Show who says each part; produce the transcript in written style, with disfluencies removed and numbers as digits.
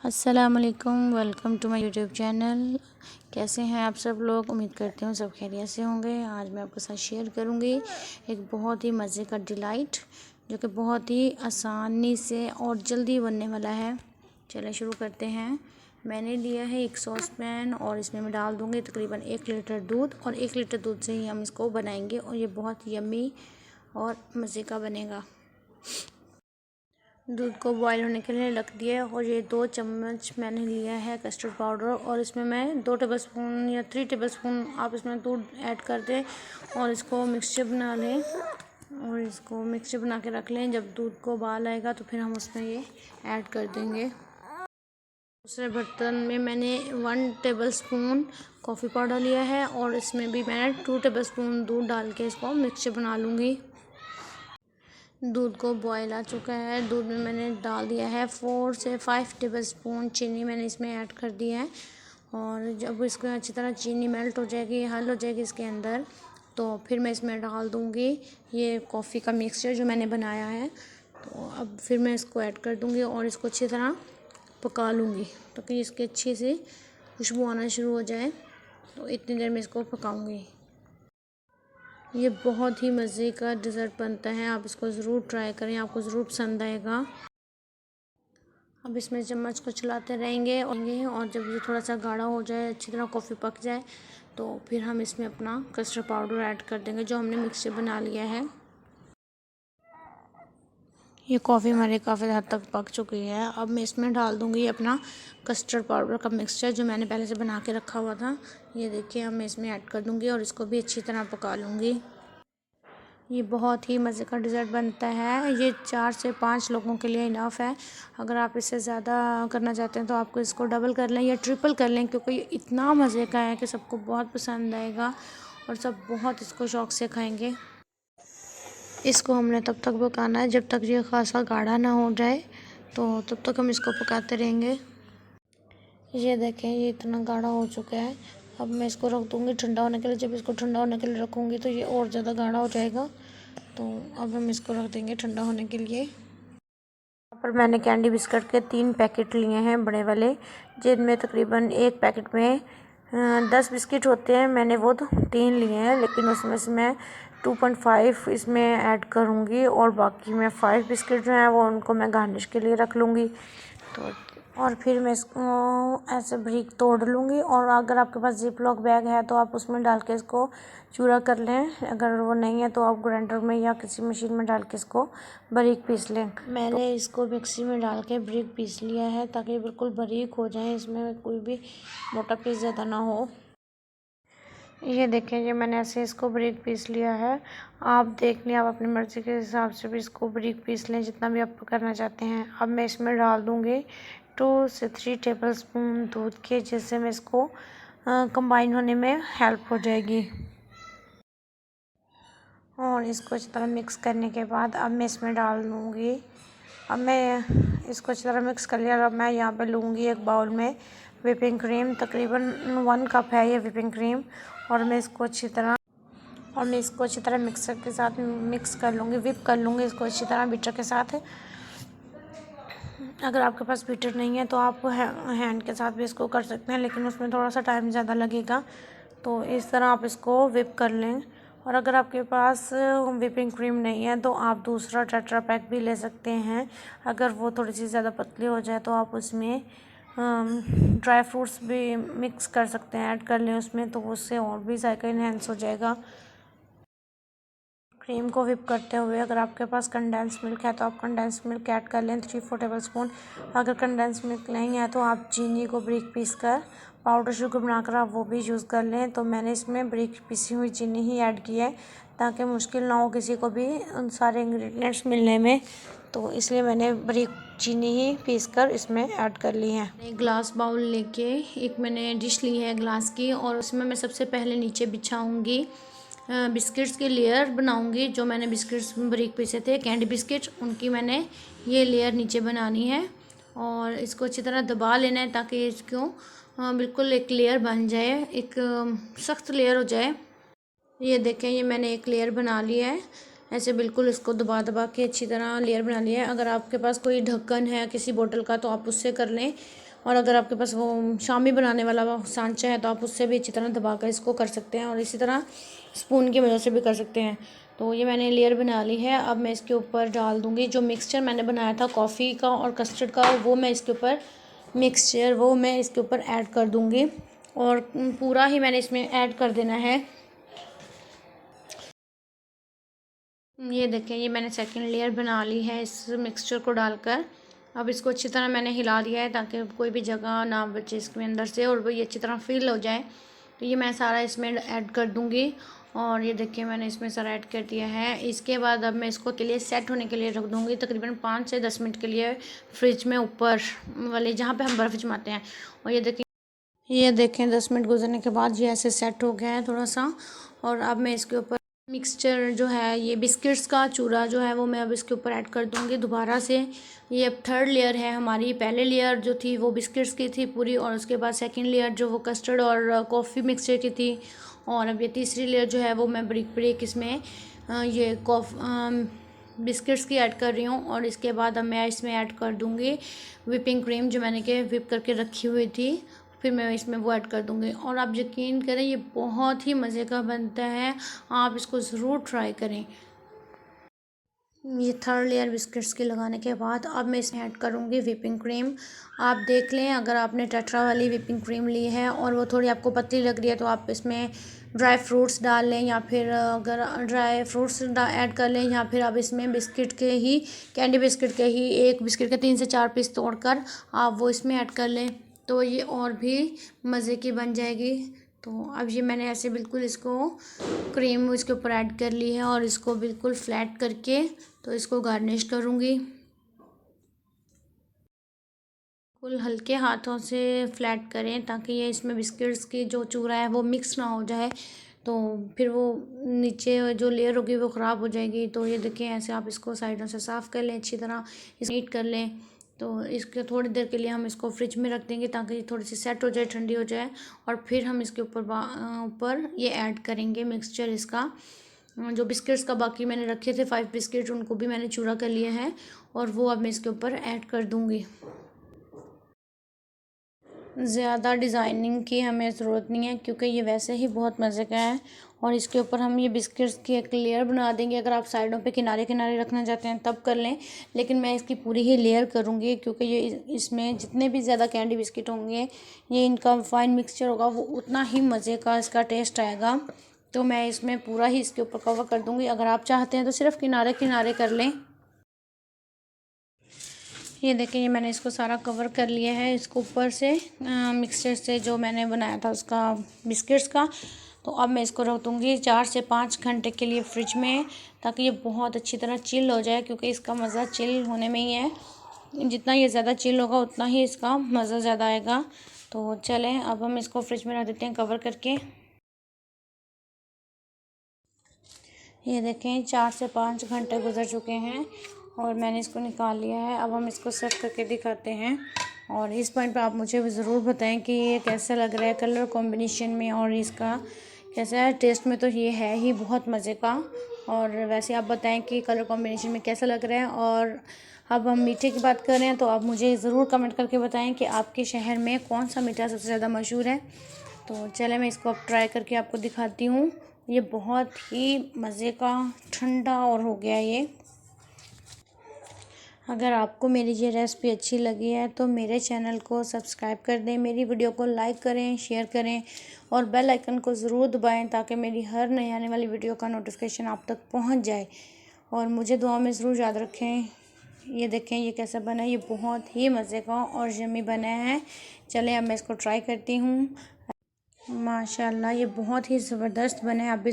Speaker 1: अस्सलामुअलैकुम, welcome to my YouTube channel. कैसे हैं आप सब लोग? उम्मीद करती हूँ सब खैरियत से होंगे। आज मैं आपके साथ शेयर करूँगी एक बहुत ही मज़े का डिलाइट जो कि बहुत ही आसानी से और जल्दी बनने वाला है। चलिए शुरू करते हैं। मैंने लिया है एक सॉस पैन और इसमें मैं डाल दूँगी तकरीबन 1 लीटर दूध, और 1 लीटर दूध से ही हम इसको बनाएंगे और ये बहुत यम्मी और मज़े का बनेगा। दूध को बॉईल होने के लिए रख दिया और ये 2 चम्मच मैंने लिया है कस्टर्ड पाउडर, और इसमें मैं 2 टेबलस्पून या 3 टेबलस्पून आप इसमें दूध ऐड कर दें और इसको मिक्सचर बना लें और इसको मिक्सचर बना के रख लें। जब दूध को उबाल आएगा तो फिर हम उसमें ये ऐड कर देंगे। दूसरे बर्तन में मैंने 1 टेबलस्पून कॉफ़ी पाउडर लिया है और इसमें भी मैंने 2 टेबलस्पून दूध डाल के इसको मिक्सचर बना लूँगी। दूध को बॉयल आ चुका है। दूध में मैंने डाल दिया है 4 से 5 टेबलस्पून चीनी, मैंने इसमें ऐड कर दिया है। और जब इसको अच्छी तरह चीनी मेल्ट हो जाएगी, हल हो जाएगी इसके अंदर, तो फिर मैं इसमें डाल दूँगी ये कॉफ़ी का मिक्सचर जो मैंने बनाया है। तो अब फिर मैं इसको ऐड कर दूँगी और इसको अच्छी तरह पका लूँगी ताकि इसकी अच्छी सी खुशबू आना शुरू हो जाए। तो इतनी देर में इसको पकाऊँगी। ये बहुत ही मज़े का डिज़र्ट बनता है, आप इसको ज़रूर ट्राई करें, आपको ज़रूर पसंद आएगा। अब इसमें चम्मच को चलाते रहेंगे और जब ये थोड़ा सा गाढ़ा हो जाए, अच्छी तरह कॉफ़ी पक जाए, तो फिर हम इसमें अपना कस्टर्ड पाउडर ऐड कर देंगे जो हमने मिक्सचर बना लिया है। ये कॉफ़ी हमारी काफ़ी हद तक पक चुकी है। अब मैं इसमें डाल दूँगी अपना कस्टर्ड पाउडर का मिक्सचर जो मैंने पहले से बना के रखा हुआ था। ये देखिए, अब मैं इसमें ऐड कर दूँगी और इसको भी अच्छी तरह पका लूँगी। ये बहुत ही मज़े का डिज़र्ट बनता है। ये 4 से 5 लोगों के लिए इनफ है। अगर आप इससे ज़्यादा करना चाहते हैं तो आपको इसको डबल कर लें या ट्रिपल कर लें, क्योंकि ये इतना मज़े का है कि सबको बहुत पसंद आएगा और सब बहुत इसको शौक़ से खाएंगे। इसको हमने तब तक पकाना है जब तक ये खासा गाढ़ा ना हो जाए, तो तब तक हम इसको पकाते रहेंगे। ये देखें, ये इतना गाढ़ा हो चुका है। अब मैं इसको रख दूँगी ठंडा होने के लिए। जब इसको ठंडा होने के लिए रखूँगी तो ये और ज़्यादा गाढ़ा हो जाएगा। तो अब हम इसको रख देंगे ठंडा होने के लिए। यहाँ पर मैंने कैंडी बिस्किट के 3 पैकेट लिए हैं बड़े वाले, जिनमें तकरीबन एक पैकेट में 10 बिस्किट होते हैं। मैंने वो तो 3 लिए हैं, लेकिन उसमें से मैं 2.5 इसमें ऐड करूँगी और बाकी मैं 5 बिस्किट जो हैं वो उनको मैं गार्निश के लिए रख लूँगी। तो और फिर मैं इसको ऐसे बारीक तोड़ लूँगी, और अगर आपके पास जिप लॉक बैग है तो आप उसमें डाल के इसको चूरा कर लें। अगर वो नहीं है तो आप ग्राइंडर में या किसी मशीन में डाल के इसको बारीक पीस लें। मैंने इसको मिक्सी में डाल के बारीक पीस लिया है ताकि बिल्कुल बारीक हो जाए, इसमें कोई भी मोटा पीस ज़्यादा ना हो। ये देखें, ये मैंने ऐसे इसको बारीक पीस लिया है। आप देख लें, आप अपनी मर्ज़ी के हिसाब से भी इसको बारीक पीस लें, जितना भी आप करना चाहते हैं। अब मैं इसमें डाल दूँगी 2 से 3 टेबलस्पून दूध के, जिससे मैं इसको कंबाइन होने में हेल्प हो जाएगी। और इसको अच्छी तरह मिक्स करने के बाद अब मैं इसमें डाल दूँगी, अब मैं इसको अच्छी तरह मिक्स कर लिया। अब मैं यहाँ पे लूँगी एक बाउल में व्हिपिंग क्रीम, तकरीबन 1 कप है ये व्हिपिंग क्रीम, और मैं इसको अच्छी तरह मिक्सर के साथ मिक्स कर लूँगी, व्हिप कर लूँगी इसको अच्छी तरह बीटर के साथ। अगर आपके पास बीटर नहीं है तो आप हैंड के साथ भी इसको कर सकते हैं, लेकिन उसमें थोड़ा सा टाइम ज़्यादा लगेगा। तो इस तरह आप इसको व्हिप कर लें। और अगर आपके पास व्हिपिंग क्रीम नहीं है तो आप दूसरा टेट्रा पैक भी ले सकते हैं। अगर वो थोड़ी सी ज़्यादा पतली हो जाए तो आप उसमें ड्राई फ्रूट्स भी मिक्स कर सकते हैं, ऐड कर लें उसमें, तो उससे और भी जायका इन्हेंस हो जाएगा। क्रीम को व्हिप करते हुए अगर आपके पास कंडेंस मिल्क है तो आप कंडेंस मिल्क ऐड कर लें 3-4 टेबलस्पून। अगर कंडेंस मिल्क नहीं है तो आप चीनी को बारीक पीस कर पाउडर शुगर बनाकर आप वो भी यूज़ कर लें। तो मैंने इसमें बारीक पीसी हुई चीनी ही ऐड की है ताकि मुश्किल ना हो किसी को भी उन सारे इंग्रेडिएंट्स मिलने में, तो इसलिए मैंने बारीक चीनी ही पीस कर इसमें ऐड कर ली है। एक ग्लास बाउल लेके एक मैंने डिश ली है ग्लास की, और उसमें मैं सबसे पहले नीचे बिछाऊँगी बिस्किट्स की लेयर बनाऊंगी। जो मैंने बिस्किट्स बारीक पीसे थे कैंडी बिस्किट, उनकी मैंने ये लेयर नीचे बनानी है और इसको अच्छी तरह दबा लेना है ताकि इसको बिल्कुल एक लेयर बन जाए, एक सख्त लेयर हो जाए। ये देखें, ये मैंने एक लेयर बना लिया है ऐसे, बिल्कुल इसको दबा के अच्छी तरह लेयर बना लिया है। अगर आपके पास कोई ढक्कन है किसी बोतल का तो आप उससे कर लें, और अगर आपके पास वो शामी बनाने वाला सांचा है तो आप उससे भी अच्छी तरह दबाकर इसको कर सकते हैं, और इसी तरह स्पून की मदद से भी कर सकते हैं। तो ये मैंने लेयर बना ली है। अब मैं इसके ऊपर डाल दूँगी जो मिक्सचर मैंने बनाया था कॉफ़ी का और कस्टर्ड का, वो मैं इसके ऊपर ऐड कर दूँगी, और पूरा ही मैंने इसमें ऐड कर देना है। ये देखें, ये मैंने सेकंड लेयर बना ली है इस मिक्सचर को डालकर। अब इसको अच्छी तरह मैंने हिला दिया है ताकि कोई भी जगह ना बचे इसके अंदर से, और वो ये अच्छी तरह फिल हो जाए। तो ये मैं सारा इसमें ऐड कर दूँगी, और ये देखिए मैंने इसमें सारा ऐड कर दिया है। इसके बाद अब मैं इसको के लिए सेट होने के लिए रख दूँगी तकरीबन 5 से 10 मिनट के लिए फ्रिज में, ऊपर वाले जहाँ पे हम बर्फ़ जमाते हैं। और ये देखें 10 मिनट गुजरने के बाद ये ऐसे सेट हो गया है थोड़ा सा। और अब मैं इसके ऊपर मिक्सचर जो है, ये बिस्किट्स का चूरा जो है वो मैं अब इसके ऊपर ऐड कर दूँगी दोबारा से। ये अब थर्ड लेयर है हमारी। पहले लेयर जो थी वो बिस्किट्स की थी पूरी, और उसके बाद सेकंड लेयर जो वो कस्टर्ड और कॉफ़ी मिक्सचर की थी, और अब ये तीसरी लेयर जो है वो मैं ब्रिक ब्रिक इसमें ये बिस्किट्स की ऐड कर रही हूँ। और इसके बाद अब मैं इसमें ऐड कर दूँगी व्हिपिंग क्रीम जो मैंने के व्हिप करके रखी हुई थी, फिर मैं इसमें वो ऐड कर दूँगी। और आप यकीन करें ये बहुत ही मज़े का बनता है, आप इसको ज़रूर ट्राई करें। ये थर्ड लेयर बिस्किट्स की लगाने के बाद अब मैं इसमें ऐड करूँगी व्हिपिंग क्रीम। आप देख लें, अगर आपने टेट्रा वाली व्हिपिंग क्रीम ली है और वो थोड़ी आपको पतली लग रही है तो आप इसमें ड्राई फ्रूट्स डाल लें, या फिर अगर ड्राई फ्रूट्स ऐड कर लें, या फिर आप इसमें बिस्किट के ही कैंडी बिस्किट के ही एक बिस्किट के 3 से 4 पीस तोड़कर आप वो इसमें ऐड कर लें, तो ये और भी मज़े की बन जाएगी। तो अब ये मैंने ऐसे बिल्कुल इसको क्रीम इसके ऊपर ऐड कर ली है, और इसको बिल्कुल फ्लैट करके तो इसको गार्निश करूँगी। बिल्कुल हल्के हाथों से फ्लैट करें ताकि ये इसमें बिस्किट्स की जो चूरा है वो मिक्स ना हो जाए, तो फिर वो नीचे जो लेयर होगी वो ख़राब हो जाएगी। तो ये देखिए ऐसे आप इसको साइडों से साफ़ कर लें, अच्छी तरह इसे नीट कर लें। तो इसके थोड़ी देर के लिए हम इसको फ्रिज में रख देंगे ताकि ये थोड़ी सी सेट हो जाए, ठंडी हो जाए, और फिर हम इसके ऊपर ये ऐड करेंगे मिक्सचर इसका। जो बिस्किट्स का बाकी मैंने रखे थे 5 बिस्किट, उनको भी मैंने चूरा कर लिया है, और वो अब मैं इसके ऊपर ऐड कर दूँगी। ज़्यादा डिज़ाइनिंग की हमें ज़रूरत नहीं है क्योंकि ये वैसे ही बहुत मज़े का है, और इसके ऊपर हम ये बिस्किट्स की एक लेयर बना देंगे। अगर आप साइडों पे किनारे किनारे रखना चाहते हैं तब कर लें, लेकिन मैं इसकी पूरी ही लेयर करूँगी क्योंकि ये इसमें जितने भी ज़्यादा कैंडी बिस्किट होंगे, ये इनका फाइन मिक्सचर होगा, वो उतना ही मज़े का इसका टेस्ट आएगा। तो मैं इसमें पूरा ही इसके ऊपर कवर कर दूँगी। अगर आप चाहते हैं तो सिर्फ किनारे किनारे कर लें। ये देखिए, ये मैंने इसको सारा कवर कर लिया है इसको ऊपर से मिक्सचर से जो मैंने बनाया था उसका बिस्किट्स का। तो अब मैं इसको रख दूँगी 4 से 5 घंटे के लिए फ्रिज में, ताकि ये बहुत अच्छी तरह चिल हो जाए, क्योंकि इसका मज़ा चिल होने में ही है। जितना ये ज़्यादा चिल होगा उतना ही इसका मज़ा ज़्यादा आएगा। तो चलें अब हम इसको फ्रिज में रख देते हैं कवर करके। ये देखें 4 से 5 घंटे गुजर चुके हैं और मैंने इसको निकाल लिया है। अब हम इसको सर्व करके दिखाते हैं, और इस पॉइंट पे आप मुझे ज़रूर बताएं कि ये कैसा लग रहा है कलर कॉम्बिनेशन में, और इसका कैसा है टेस्ट में। तो ये है ही बहुत मज़े का, और वैसे आप बताएं कि कलर कॉम्बिनेशन में कैसा लग रहा है। और अब हम मीठे की बात कर रहे हैं तो आप मुझे ज़रूर कमेंट करके बताएं कि आपके शहर में कौन सा मीठा सबसे ज़्यादा मशहूर है। तो चले मैं इसको अब ट्राई करके आपको दिखाती हूँ। ये बहुत ही मज़े का ठंडा और हो गया ये। अगर आपको मेरी ये रेसिपी अच्छी लगी है तो मेरे चैनल को सब्सक्राइब कर दें, मेरी वीडियो को लाइक करें, शेयर करें, और बेल आइकन को ज़रूर दबाएं ताकि मेरी हर नई आने वाली वीडियो का नोटिफिकेशन आप तक पहुंच जाए। और मुझे दुआ में ज़रूर याद रखें। ये देखें ये कैसा बना है, ये बहुत ही मज़े का और यम्मी बना है। चलें अब मैं इसको ट्राई करती हूँ। माशाल्लाह ये बहुत ही ज़बरदस्त बना है। आप भी